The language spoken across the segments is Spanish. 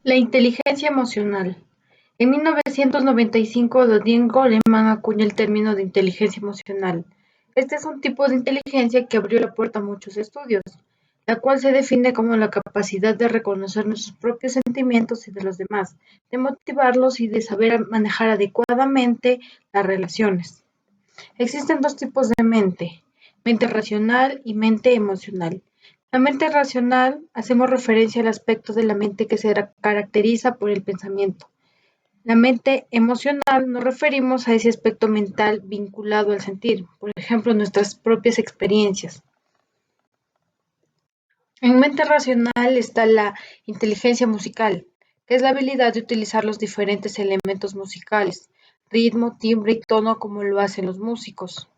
La inteligencia emocional. En 1995, Daniel Goleman acuñó el término de inteligencia emocional. Este es un tipo de inteligencia que abrió la puerta a muchos estudios, la cual se define como la capacidad de reconocer nuestros propios sentimientos y de los demás, de motivarlos y de saber manejar adecuadamente las relaciones. Existen dos tipos de mente: mente racional y mente emocional. La mente racional hacemos referencia al aspecto de la mente que se caracteriza por el pensamiento. La mente emocional nos referimos a ese aspecto mental vinculado al sentir, por ejemplo, nuestras propias experiencias. En mente racional está la inteligencia musical, que es la habilidad de utilizar los diferentes elementos musicales, ritmo, timbre y tono como lo hacen los músicos.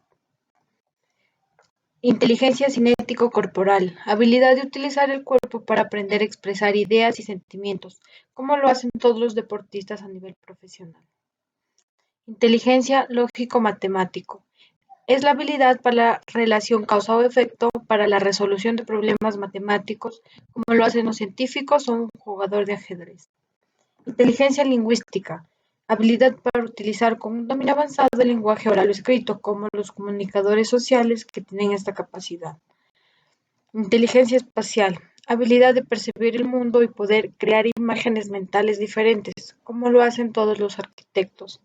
Inteligencia cinético-corporal: habilidad de utilizar el cuerpo para aprender a expresar ideas y sentimientos, como lo hacen todos los deportistas a nivel profesional. Inteligencia lógico-matemático: es la habilidad para la relación causa o efecto para la resolución de problemas matemáticos, como lo hacen los científicos o un jugador de ajedrez. Inteligencia lingüística: habilidad para utilizar con un dominio avanzado el lenguaje oral o escrito, como los comunicadores sociales que tienen esta capacidad. Inteligencia espacial: habilidad de percibir el mundo y poder crear imágenes mentales diferentes, como lo hacen todos los arquitectos.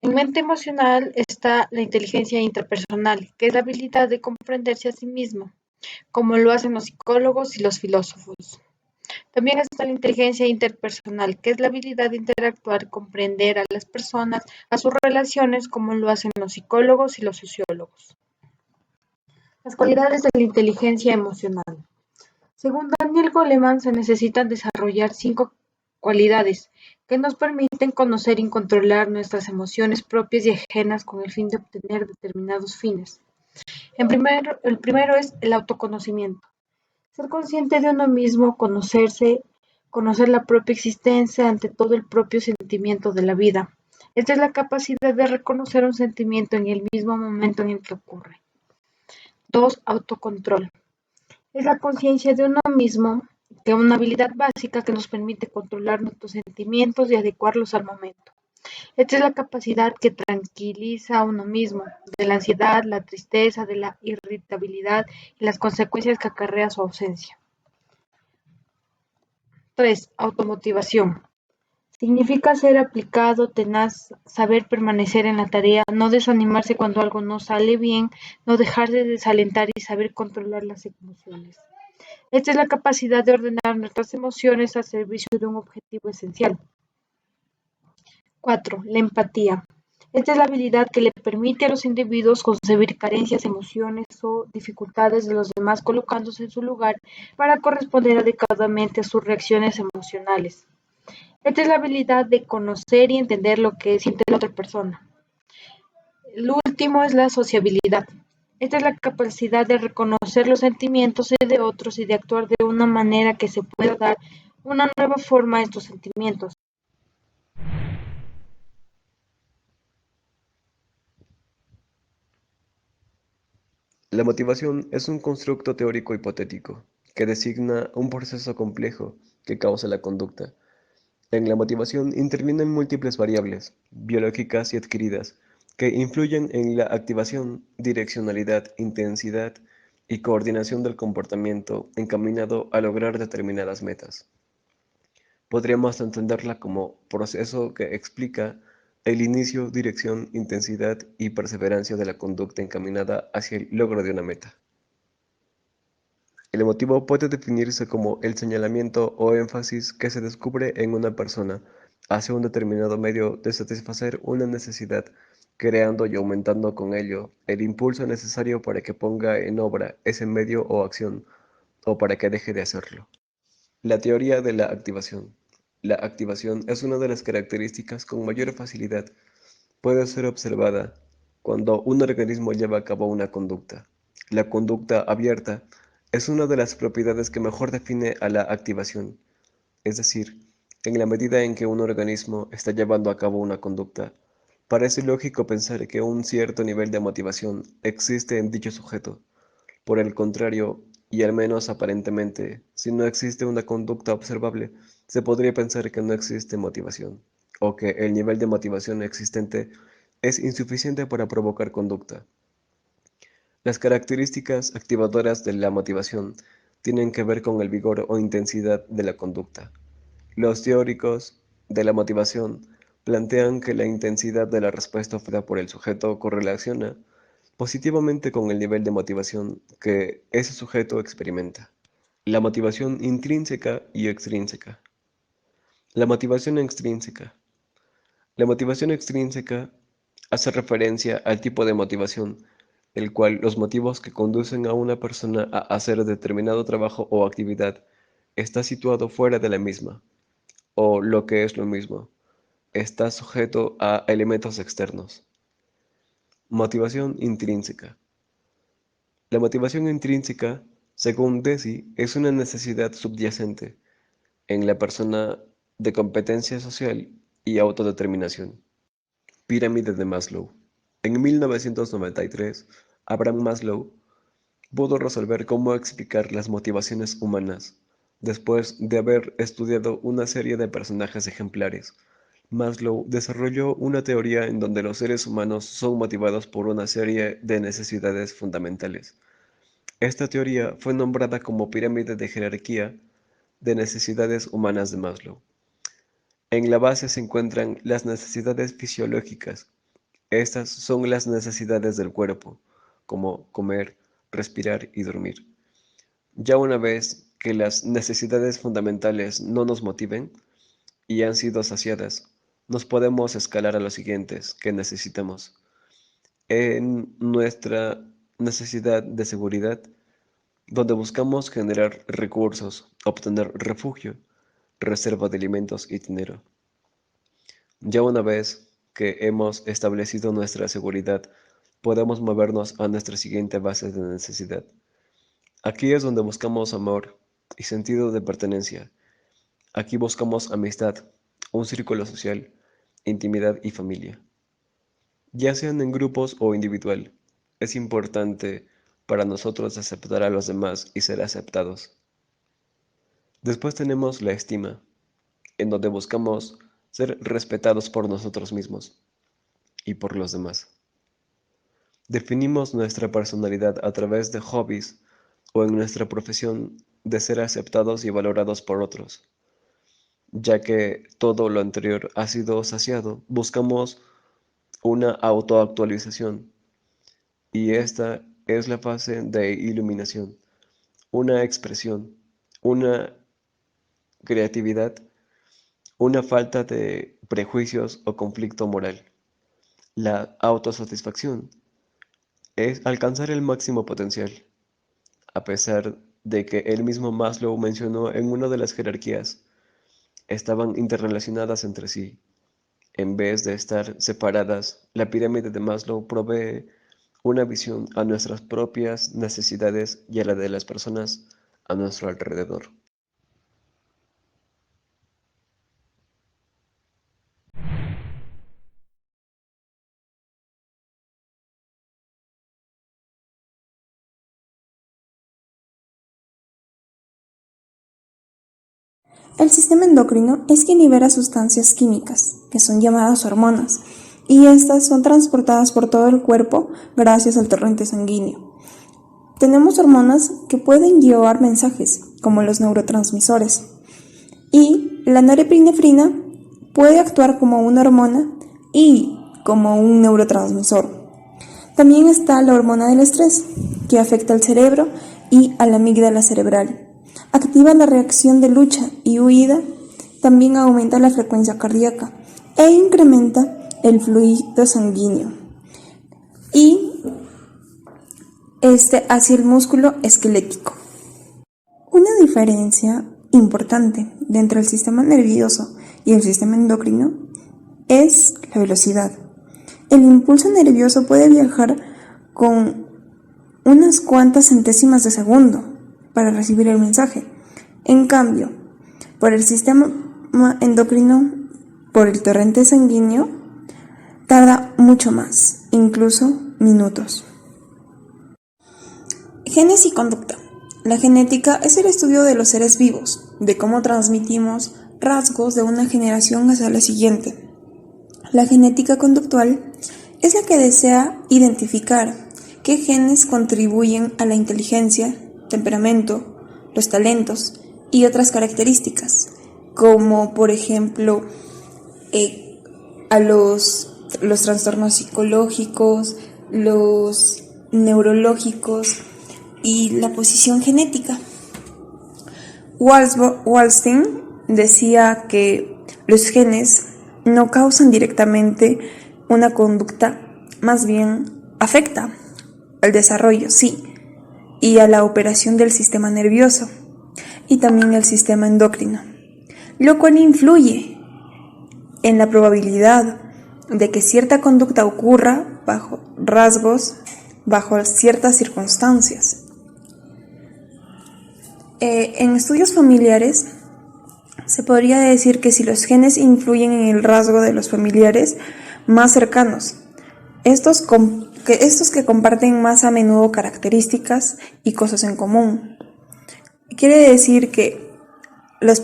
En mente emocional está la inteligencia interpersonal, que es la habilidad de comprenderse a sí mismo, como lo hacen los psicólogos y los filósofos. También está la inteligencia interpersonal, que es la habilidad de interactuar, comprender a las personas, a sus relaciones, como lo hacen los psicólogos y los sociólogos. Las cualidades de la inteligencia emocional. Según Daniel Goleman, se necesitan desarrollar 5 cualidades que nos permiten conocer y controlar nuestras emociones propias y ajenas con el fin de obtener determinados fines. El primero es el autoconocimiento. Ser consciente de uno mismo, conocerse, conocer la propia existencia, ante todo el propio sentimiento de la vida. Esta es la capacidad de reconocer un sentimiento en el mismo momento en el que ocurre. 2. Autocontrol. Es la conciencia de uno mismo, que es una habilidad básica que nos permite controlar nuestros sentimientos y adecuarlos al momento. Esta es la capacidad que tranquiliza a uno mismo de la ansiedad, la tristeza, de la irritabilidad y las consecuencias que acarrea su ausencia. 3. Automotivación. Significa ser aplicado, tenaz, saber permanecer en la tarea, no desanimarse cuando algo no sale bien, no dejar de desalentar y saber controlar las emociones. Esta es la capacidad de ordenar nuestras emociones al servicio de un objetivo esencial. 4. La empatía. Esta es la habilidad que le permite a los individuos concebir carencias, emociones o dificultades de los demás, colocándose en su lugar para corresponder adecuadamente a sus reacciones emocionales. Esta es la habilidad de conocer y entender lo que siente la otra persona. El último es la sociabilidad. Esta es la capacidad de reconocer los sentimientos de otros y de actuar de una manera que se pueda dar una nueva forma a estos sentimientos. La motivación es un constructo teórico hipotético que designa un proceso complejo que causa la conducta. En la motivación intervienen múltiples variables, biológicas y adquiridas, que influyen en la activación, direccionalidad, intensidad y coordinación del comportamiento encaminado a lograr determinadas metas. Podríamos entenderla como proceso que explica el inicio, dirección, intensidad y perseverancia de la conducta encaminada hacia el logro de una meta. El motivo puede definirse como el señalamiento o énfasis que se descubre en una persona hacia un determinado medio de satisfacer una necesidad, creando y aumentando con ello el impulso necesario para que ponga en obra ese medio o acción, o para que deje de hacerlo. La teoría de la activación. La activación es una de las características con mayor facilidad. Puede ser observada cuando un organismo lleva a cabo una conducta. La conducta abierta es una de las propiedades que mejor define a la activación, es decir, en la medida en que un organismo está llevando a cabo una conducta, parece lógico pensar que un cierto nivel de motivación existe en dicho sujeto. Por el contrario, y al menos aparentemente, si no existe una conducta observable, se podría pensar que no existe motivación, o que el nivel de motivación existente es insuficiente para provocar conducta. Las características activadoras de la motivación tienen que ver con el vigor o intensidad de la conducta. Los teóricos de la motivación plantean que la intensidad de la respuesta ofrecida por el sujeto correlaciona positivamente con el nivel de motivación que ese sujeto experimenta. La motivación intrínseca y extrínseca. La motivación extrínseca. La motivación extrínseca hace referencia al tipo de motivación, el cual los motivos que conducen a una persona a hacer determinado trabajo o actividad está situado fuera de la misma, o lo que es lo mismo, está sujeto a elementos externos. Motivación intrínseca. La motivación intrínseca, según Deci, es una necesidad subyacente en la persona de competencia social y autodeterminación. Pirámide de Maslow. En 1993, Abraham Maslow pudo resolver cómo explicar las motivaciones humanas después de haber estudiado una serie de personajes ejemplares. Maslow desarrolló una teoría en donde los seres humanos son motivados por una serie de necesidades fundamentales. Esta teoría fue nombrada como pirámide de jerarquía de necesidades humanas de Maslow. En la base se encuentran las necesidades fisiológicas. Estas son las necesidades del cuerpo, como comer, respirar y dormir. Ya una vez que las necesidades fundamentales no nos motiven y han sido saciadas, nos podemos escalar a los siguientes que necesitamos. En nuestra necesidad de seguridad, donde buscamos generar recursos, obtener refugio, reserva de alimentos y dinero. Ya una vez que hemos establecido nuestra seguridad, podemos movernos a nuestra siguiente base de necesidad. Aquí es donde buscamos amor y sentido de pertenencia. Aquí buscamos amistad, un círculo social, intimidad y familia. Ya sean en grupos o individual, es importante para nosotros aceptar a los demás y ser aceptados. Después tenemos la estima, en donde buscamos ser respetados por nosotros mismos y por los demás. Definimos nuestra personalidad a través de hobbies o en nuestra profesión de ser aceptados y valorados por otros. Ya que todo lo anterior ha sido saciado, buscamos una autoactualización y esta es la fase de iluminación, una expresión, una creatividad, una falta de prejuicios o conflicto moral. La autosatisfacción es alcanzar el máximo potencial, a pesar de que el mismo Maslow mencionó en una de las jerarquías, estaban interrelacionadas entre sí. En vez de estar separadas, la pirámide de Maslow provee una visión a nuestras propias necesidades y a la de las personas a nuestro alrededor. El sistema endocrino es quien libera sustancias químicas, que son llamadas hormonas, y estas son transportadas por todo el cuerpo gracias al torrente sanguíneo. Tenemos hormonas que pueden llevar mensajes, como los neurotransmisores, y la norepinefrina puede actuar como una hormona y como un neurotransmisor. También está la hormona del estrés, que afecta al cerebro y a la amígdala cerebral. Activa la reacción de lucha y huida, también aumenta la frecuencia cardíaca e incrementa el fluido sanguíneo y hacia el músculo esquelético. Una diferencia importante dentro del sistema nervioso y el sistema endocrino es la velocidad. El impulso nervioso puede viajar con unas cuantas centésimas de segundo para recibir el mensaje. En cambio, por el sistema endocrino, por el torrente sanguíneo, tarda mucho más, incluso minutos. Genes y conducta. La genética es el estudio de los seres vivos, de cómo transmitimos rasgos de una generación hacia la siguiente. La genética conductual es la que desea identificar qué genes contribuyen a la inteligencia, temperamento, los talentos y otras características, como por ejemplo a los trastornos psicológicos, los neurológicos y la posición genética. Waldstein decía que los genes no causan directamente una conducta, más bien afecta al desarrollo, sí, y a la operación del sistema nervioso y también el sistema endocrino, lo cual influye en la probabilidad de que cierta conducta ocurra bajo rasgos, bajo ciertas circunstancias. En estudios familiares se podría decir que si los genes influyen en el rasgo de los familiares más cercanos, estos que comparten más a menudo características y cosas en común. Quiere decir que los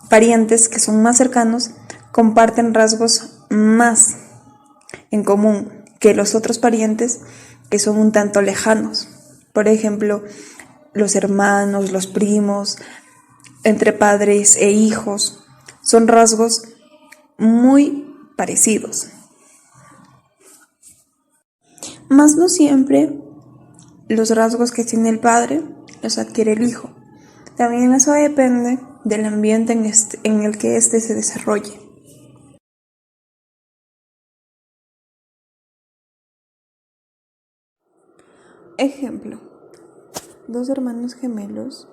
parientes que son más cercanos comparten rasgos más en común que los otros parientes que son un tanto lejanos. Por ejemplo, los hermanos, los primos, entre padres e hijos, son rasgos muy parecidos. Mas no siempre los rasgos que tiene el padre los adquiere el hijo. También eso depende del ambiente en el que éste se desarrolle. Ejemplo: dos hermanos gemelos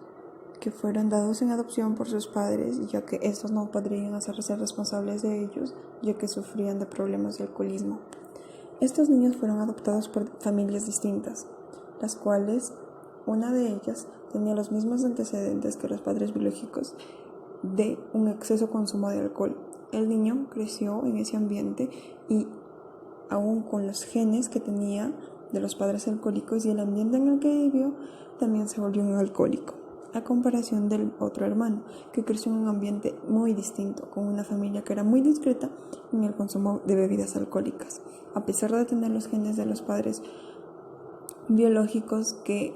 que fueron dados en adopción por sus padres, ya que estos no podrían hacerse responsables de ellos, ya que sufrían de problemas de alcoholismo. Estos niños fueron adoptados por familias distintas, las cuales una de ellas tenía los mismos antecedentes que los padres biológicos de un exceso consumo de alcohol. El niño creció en ese ambiente y aún con los genes que tenía de los padres alcohólicos y el ambiente en el que vivió, también se volvió un alcohólico, a comparación del otro hermano, que creció en un ambiente muy distinto, con una familia que era muy discreta en el consumo de bebidas alcohólicas. A pesar de tener los genes de los padres biológicos que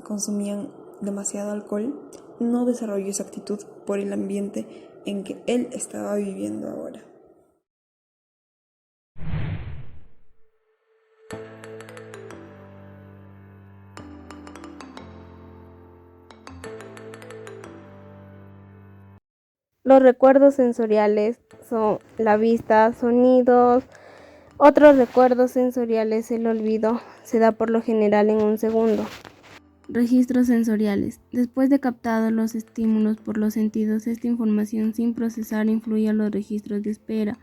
consumían demasiado alcohol, no desarrolló esa actitud por el ambiente en que él estaba viviendo ahora. Los recuerdos sensoriales son la vista, sonidos. Otros recuerdos sensoriales, el olvido, se da por lo general en un segundo. Registros sensoriales. Después de captados los estímulos por los sentidos, esta información sin procesar influye a los registros de espera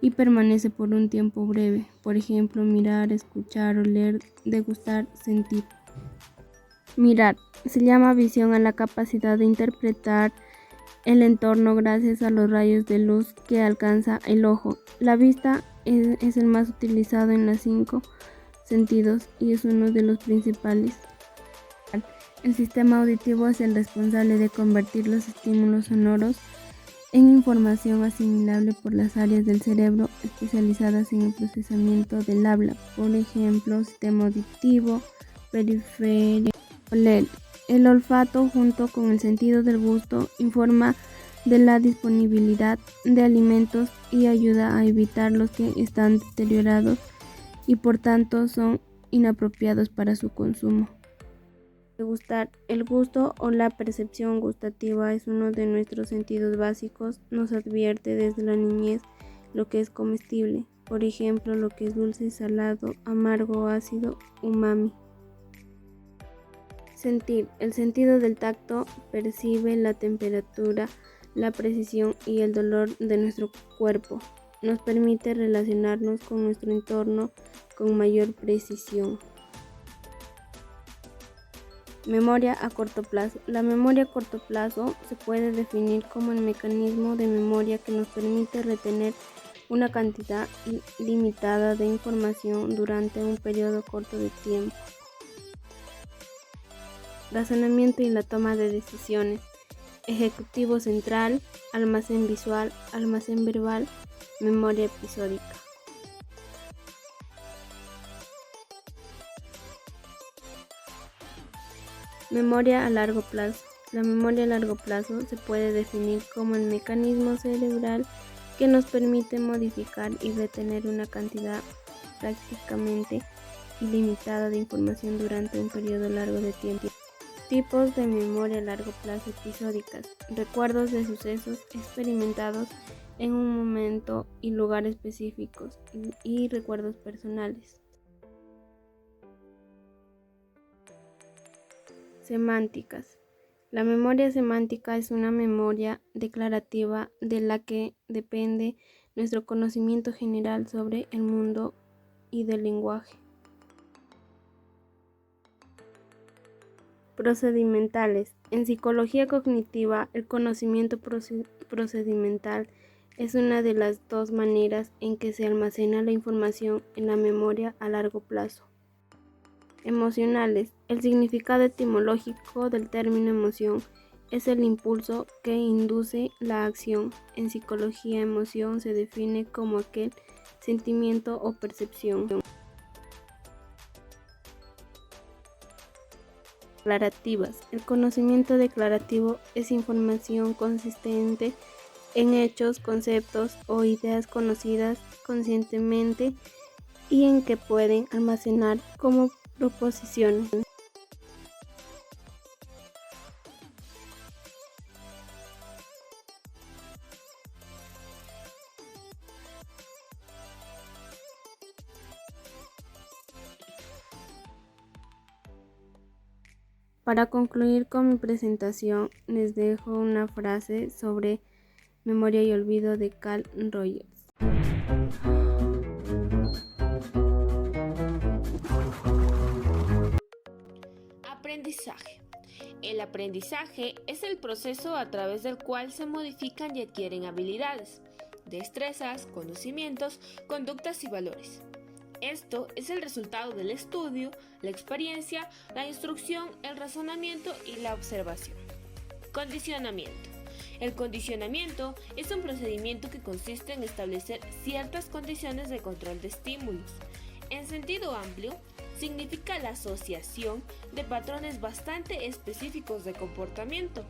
y permanece por un tiempo breve. Por ejemplo, mirar, escuchar, oler, degustar, sentir. Mirar. Se llama visión a la capacidad de interpretar el entorno gracias a los rayos de luz que alcanza el ojo. La vista es el más utilizado en los 5 sentidos y es uno de los principales. El sistema auditivo es el responsable de convertir los estímulos sonoros en información asimilable por las áreas del cerebro especializadas en el procesamiento del habla. Por ejemplo, sistema auditivo, periférico, oler. El olfato, junto con el sentido del gusto, informa de la disponibilidad de alimentos y ayuda a evitar los que están deteriorados y por tanto son inapropiados para su consumo. Degustar. El gusto o la percepción gustativa es uno de nuestros sentidos básicos. Nos advierte desde la niñez lo que es comestible, por ejemplo, lo que es dulce, salado, amargo, ácido, umami. Sentir. El sentido del tacto percibe la temperatura, la precisión y el dolor de nuestro cuerpo. Nos permite relacionarnos con nuestro entorno con mayor precisión. Memoria a corto plazo. La memoria a corto plazo se puede definir como el mecanismo de memoria que nos permite retener una cantidad limitada de información durante un periodo corto de tiempo. razonamiento y la toma de decisiones, ejecutivo central, almacén visual, almacén verbal, memoria episódica. Memoria a largo plazo. La memoria a largo plazo se puede definir como el mecanismo cerebral que nos permite modificar y retener una cantidad prácticamente ilimitada de información durante un periodo largo de tiempo. Tipos de memoria a largo plazo episódicas: recuerdos de sucesos experimentados en un momento y lugar específicos y recuerdos personales. Semánticas. La memoria semántica es una memoria declarativa de la que depende nuestro conocimiento general sobre el mundo y del lenguaje. Procedimentales. En psicología cognitiva, el conocimiento procedimental es una de las dos maneras en que se almacena la información en la memoria a largo plazo. Emocionales. El significado etimológico del término emoción es el impulso que induce la acción. En psicología, emoción se define como aquel sentimiento o percepción. Declarativas. El conocimiento declarativo es información consistente en hechos, conceptos o ideas conocidas conscientemente y en que pueden almacenar como proposiciones. Para concluir con mi presentación, les dejo una frase sobre memoria y olvido de Carl Rogers. Aprendizaje. El aprendizaje es el proceso a través del cual se modifican y adquieren habilidades, destrezas, conocimientos, conductas y valores. Esto es el resultado del estudio, la experiencia, la instrucción, el razonamiento y la observación. Condicionamiento. El condicionamiento es un procedimiento que consiste en establecer ciertas condiciones de control de estímulos. En sentido amplio, significa la asociación de patrones bastante específicos de comportamiento,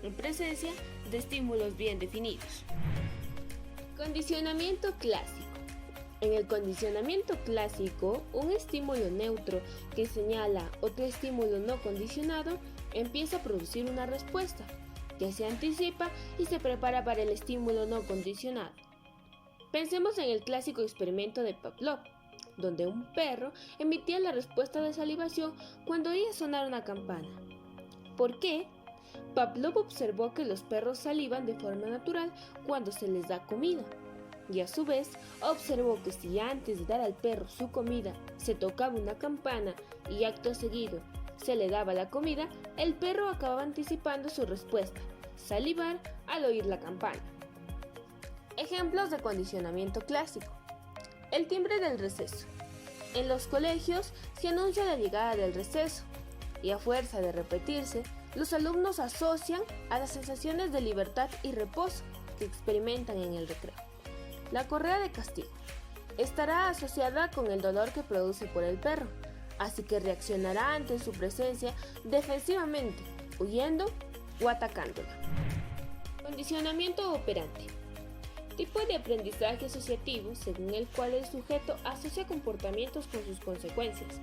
en presencia de estímulos bien definidos. Condicionamiento clásico. En el condicionamiento clásico, un estímulo neutro que señala otro estímulo no condicionado empieza a producir una respuesta que se anticipa y se prepara para el estímulo no condicionado. Pensemos en el clásico experimento de Pavlov, donde un perro emitía la respuesta de salivación cuando oía sonar una campana. ¿Por qué? Pavlov observó que los perros salivan de forma natural cuando se les da comida, y a su vez observó que si antes de dar al perro su comida se tocaba una campana y acto seguido se le daba la comida, el perro acababa anticipando su respuesta, salivar al oír la campana. Ejemplos de condicionamiento clásico. El timbre del receso. En los colegios se anuncia la llegada del receso y a fuerza de repetirse, los alumnos asocian a las sensaciones de libertad y reposo que experimentan en el recreo. La correa de castigo estará asociada con el dolor que produce por el perro, así que reaccionará ante su presencia defensivamente, huyendo o atacándola. Condicionamiento operante. Tipo de aprendizaje asociativo según el cual el sujeto asocia comportamientos con sus consecuencias.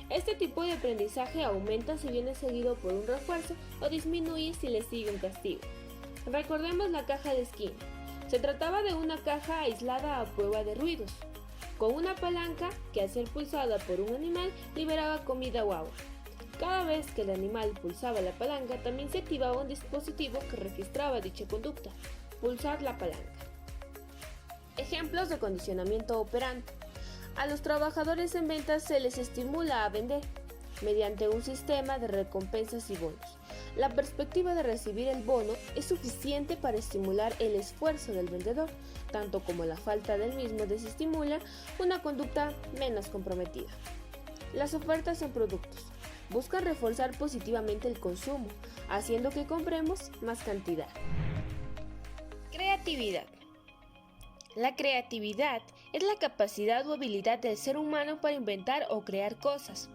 Este tipo de aprendizaje aumenta si viene seguido por un refuerzo o disminuye si le sigue un castigo. Recordemos la caja de esquina. Se trataba de una caja aislada a prueba de ruidos, con una palanca que al ser pulsada por un animal liberaba comida o agua. Cada vez que el animal pulsaba la palanca también se activaba un dispositivo que registraba dicha conducta, pulsar la palanca. Ejemplos de condicionamiento operante. A los trabajadores en ventas se les estimula a vender mediante un sistema de recompensas y bonos. La perspectiva de recibir el bono es suficiente para estimular el esfuerzo del vendedor, tanto como la falta del mismo desestimula una conducta menos comprometida. Las ofertas en productos. buscan reforzar positivamente el consumo, haciendo que compremos más cantidad. Creatividad. La creatividad es la capacidad o habilidad del ser humano para inventar o crear cosas,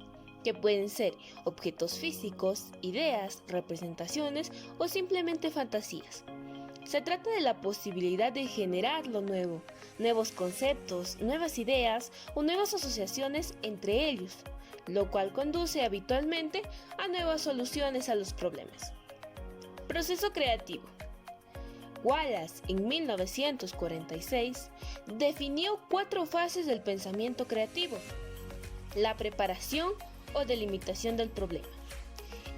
que pueden ser objetos físicos, ideas, representaciones o simplemente fantasías. Se trata de la posibilidad de generar lo nuevo, nuevos conceptos, nuevas ideas o nuevas asociaciones entre ellos, lo cual conduce habitualmente a nuevas soluciones a los problemas. Proceso creativo. Wallace, en 1946, definió 4 fases del pensamiento creativo: la preparación o delimitación del problema.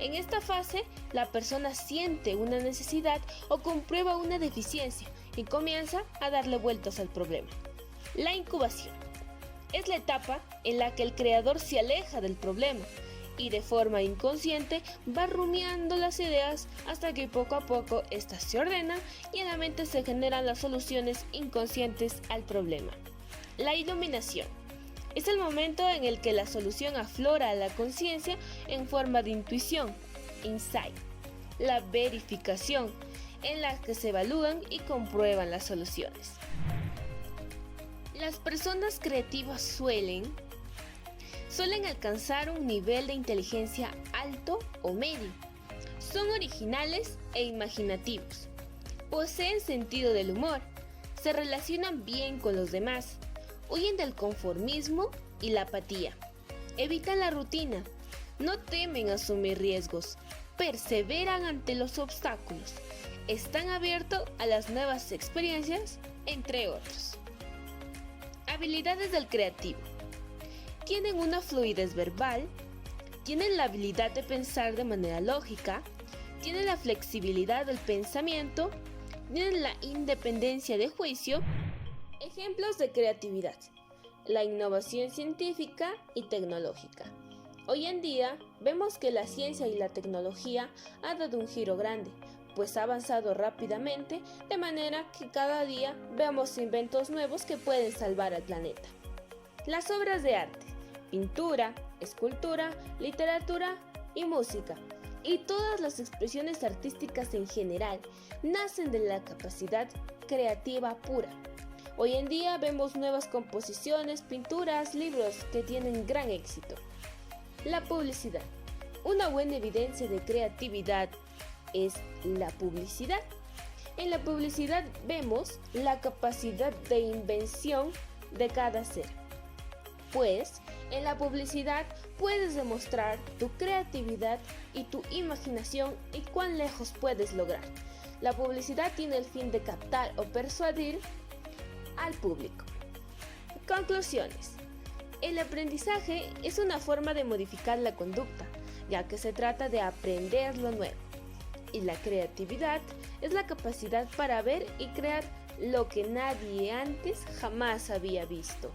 En esta fase, la persona siente una necesidad o comprueba una deficiencia y comienza a darle vueltas al problema. La incubación es la etapa en la que el creador se aleja del problema y de forma inconsciente va rumiando las ideas hasta que poco a poco éstas se ordenan y en la mente se generan las soluciones inconscientes al problema. La iluminación es el momento en el que la solución aflora a la conciencia en forma de intuición, insight. La verificación, en la que se evalúan y comprueban las soluciones. Las personas creativas suelen alcanzar un nivel de inteligencia alto o medio. Son originales e imaginativos. Poseen sentido del humor. Se relacionan bien con los demás. Huyen del conformismo y la apatía. Evitan la rutina. No temen asumir riesgos. Perseveran ante los obstáculos. Están abiertos a las nuevas experiencias, entre otros. Habilidades del creativo. Tienen una fluidez verbal, tienen la habilidad de pensar de manera lógica, tienen la flexibilidad del pensamiento, tienen la independencia de juicio. Ejemplos de creatividad: la innovación científica y tecnológica. Hoy en día vemos que la ciencia y la tecnología han dado un giro grande, pues ha avanzado rápidamente, de manera que cada día vemos inventos nuevos que pueden salvar al planeta. Las obras de arte: pintura, escultura, literatura y música, y todas las expresiones artísticas en general, nacen de la capacidad creativa pura. Hoy en día vemos nuevas composiciones, pinturas, libros que tienen gran éxito. La publicidad. Una buena evidencia de creatividad es la publicidad. En la publicidad vemos la capacidad de invención de cada ser, pues en la publicidad puedes demostrar tu creatividad y tu imaginación y cuán lejos puedes lograr. La publicidad tiene el fin de captar o persuadir al público. Conclusiones. El aprendizaje es una forma de modificar la conducta, ya que se trata de aprender lo nuevo. Y la creatividad es la capacidad para ver y crear lo que nadie antes jamás había visto.